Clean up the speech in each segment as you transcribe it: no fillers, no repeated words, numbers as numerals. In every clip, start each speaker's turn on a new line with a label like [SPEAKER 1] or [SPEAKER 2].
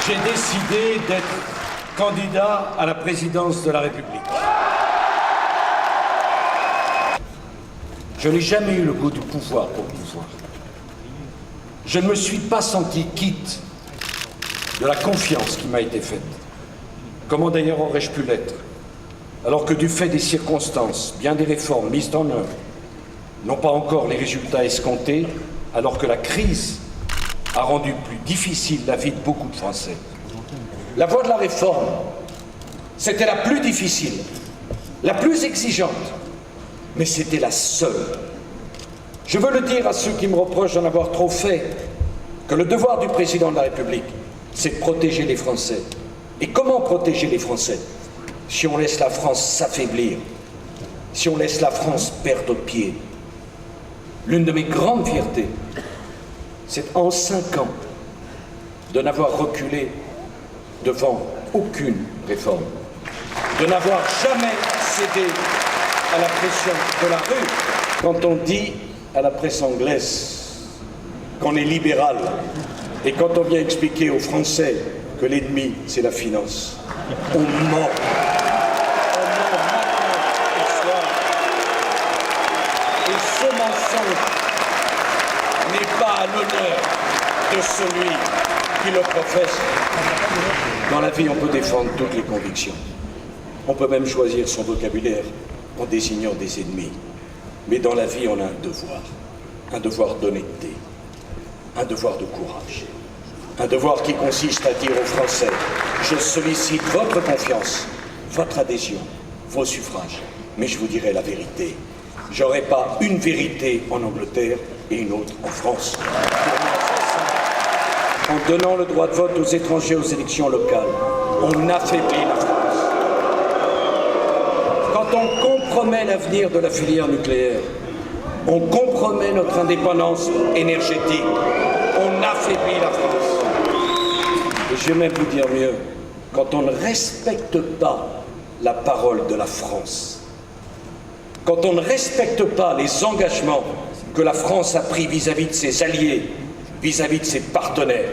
[SPEAKER 1] J'ai décidé d'être candidat à la présidence de la République. Je n'ai jamais eu le goût du pouvoir pour le pouvoir. Je ne me suis pas senti quitte de la confiance qui m'a été faite. Comment d'ailleurs aurais-je pu l'être, alors que du fait des circonstances, bien des réformes mises en œuvre n'ont pas encore les résultats escomptés, alors que la crise a rendu plus difficile la vie de beaucoup de Français. La voie de la réforme, c'était la plus difficile, la plus exigeante, mais c'était la seule. Je veux le dire à ceux qui me reprochent d'en avoir trop fait, que le devoir du président de la République, c'est de protéger les Français. Et comment protéger les Français? Si on laisse la France s'affaiblir, si on laisse la France perdre pied. L'une de mes grandes fiertés, c'est en 5 ans de n'avoir reculé devant aucune réforme, de n'avoir jamais cédé à la pression de la rue. Quand on dit à la presse anglaise qu'on est libéral et quand on vient expliquer aux Français que l'ennemi c'est la finance, on ment. Et ce mensonge n'est pas à l'honneur de celui qui le professe. Dans la vie, on peut défendre toutes les convictions. On peut même choisir son vocabulaire en désignant des ennemis. Mais dans la vie, on a un devoir d'honnêteté, un devoir de courage, un devoir qui consiste à dire aux Français: je sollicite votre confiance, votre adhésion, vos suffrages, mais je vous dirai la vérité. J'aurai pas une vérité en Angleterre et une autre en France. En donnant le droit de vote aux étrangers aux élections locales, on affaiblit la France. Quand on compromet l'avenir de la filière nucléaire, on compromet notre indépendance énergétique, on affaiblit la France. Et je vais même vous dire mieux, quand on ne respecte pas la parole de la France, quand on ne respecte pas les engagements que la France a pris vis-à-vis de ses alliés, vis-à-vis de ses partenaires,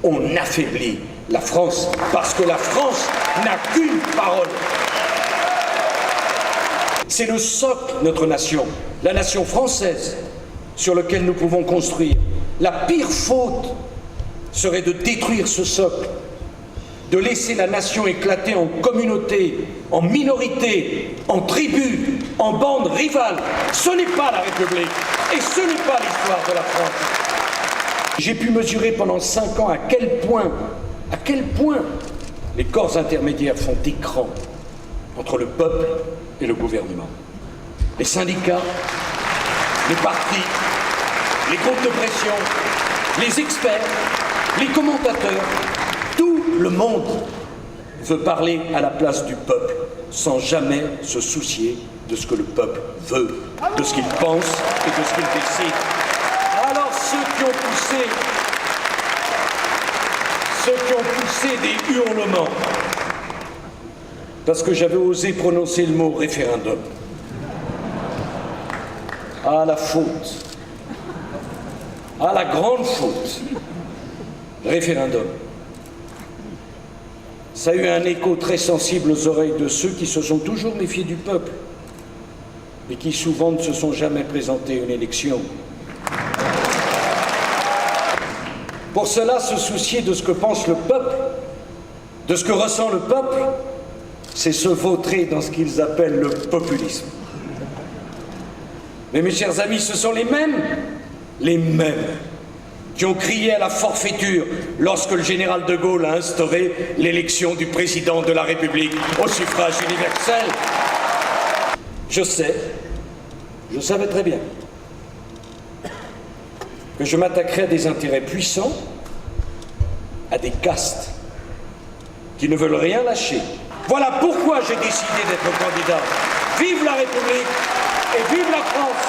[SPEAKER 1] on affaiblit la France, parce que la France n'a qu'une parole. C'est le socle de notre nation, la nation française, sur lequel nous pouvons construire. La pire faute serait de détruire ce socle, de laisser la nation éclater en communautés, en minorités, en tribus, en bandes rivales. Ce n'est pas la République et ce n'est pas l'histoire de la France. J'ai pu mesurer pendant 5 ans à quel point les corps intermédiaires font écran entre le peuple et le gouvernement. Les syndicats, les partis, les groupes de pression, les experts, les commentateurs, tout le monde veut parler à la place du peuple sans jamais se soucier de ce que le peuple veut, de ce qu'il pense et de ce qu'il décide. Alors ceux qui ont poussé des hurlements parce que j'avais osé prononcer le mot référendum, à la faute, à la grande faute, référendum. Ça a eu un écho très sensible aux oreilles de ceux qui se sont toujours méfiés du peuple et qui souvent ne se sont jamais présentés à une élection. Pour cela, se soucier de ce que pense le peuple, de ce que ressent le peuple, c'est se vautrer dans ce qu'ils appellent le populisme. Mais mes chers amis, ce sont les mêmes qui ont crié à la forfaiture lorsque le général de Gaulle a instauré l'élection du président de la République au suffrage universel. Je savais très bien que je m'attaquerais à des intérêts puissants, à des castes qui ne veulent rien lâcher. Voilà pourquoi j'ai décidé d'être candidat. Vive la République et vive la France!